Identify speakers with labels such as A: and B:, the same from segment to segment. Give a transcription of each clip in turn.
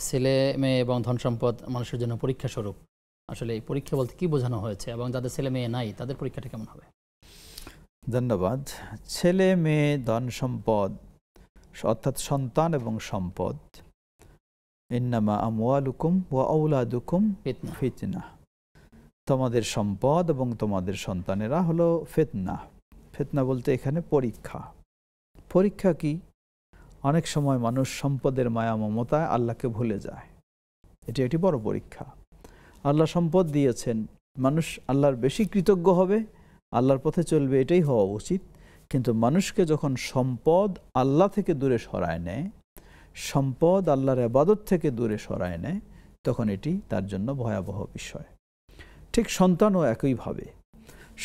A: ছেলে মেয়ে এবং ধন সম্পদ মানুষের জন্য পরীক্ষা স্বরূপ, আসলে এই পরীক্ষা বলতে কি বোঝানো হয়েছে এবং যাদের ছেলে মেয়ে নাই তাদের পরীক্ষাটা কেমন হবে?
B: ধন্যবাদ। ছেলে মেয়ে ধন সম্পদ অর্থাৎ সন্তান এবং সম্পদ, ইন্নামা আমওয়ালুকুম ওয়া আওলাদুকুম
A: ফিতনা।
B: ফিতনা, তোমাদের সম্পদ এবং তোমাদের সন্তানেরা হলো ফিতনা। ফিতনা বলতে এখানে পরীক্ষা। পরীক্ষা কি? অনেক সময় মানুষ সম্পদের মায়া মমতায় আল্লাহকে ভুলে যায়, এটি একটি বড় পরীক্ষা। আল্লাহ সম্পদ দিয়েছেন, মানুষ আল্লাহর বেশি কৃতজ্ঞ হবে, আল্লাহর পথে চলবে, এটাই হওয়া উচিত। কিন্তু মানুষকে যখন সম্পদ আল্লাহ থেকে দূরে সরায় নেয়, সম্পদ আল্লাহর ইবাদত থেকে দূরে সরায় নেয়, তখন এটি তার জন্য ভয়াবহ বিষয়। ঠিক সন্তানও একইভাবে।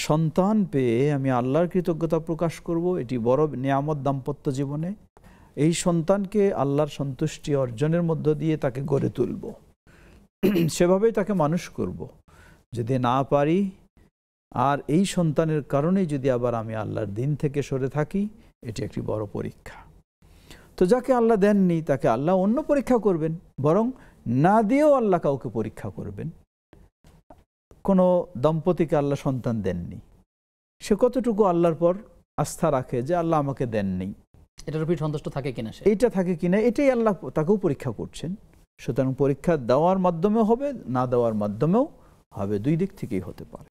B: সন্তান পেয়ে আমি আল্লাহর কৃতজ্ঞতা প্রকাশ করব, এটি বড় নিয়ামত দাম্পত্য জীবনে। এই সন্তানকে আল্লাহর সন্তুষ্টি অর্জনের মধ্য দিয়ে তাকে গড়ে তুলব, সেভাবেই তাকে মানুষ করব। যদি না পারি, আর এই সন্তানের কারণেই যদি আবার আমি আল্লাহর দিন থেকে সরে থাকি, এটি একটি বড় পরীক্ষা। তো যাকে আল্লাহ দেননি তাকে আল্লাহ অন্য পরীক্ষা করবেন, বরং না দিয়েও আল্লাহ কাউকে পরীক্ষা করবেন। কোনো দম্পতিকে আল্লাহ সন্তান দেননি, সে কতটুকু আল্লাহর পর আস্থা রাখে যে আল্লাহ আমাকে দেননি,
A: এটার উপর সন্তুষ্ট থাকে কিনা,
B: এইটা থাকে কিনা, এটাই আল্লাহ তাকেও পরীক্ষা করছেন। সুতরাং পরীক্ষা দেওয়ার মাধ্যমেও হবে, না দেওয়ার মাধ্যমেও হবে, দুই দিক থেকেই হতে পারে।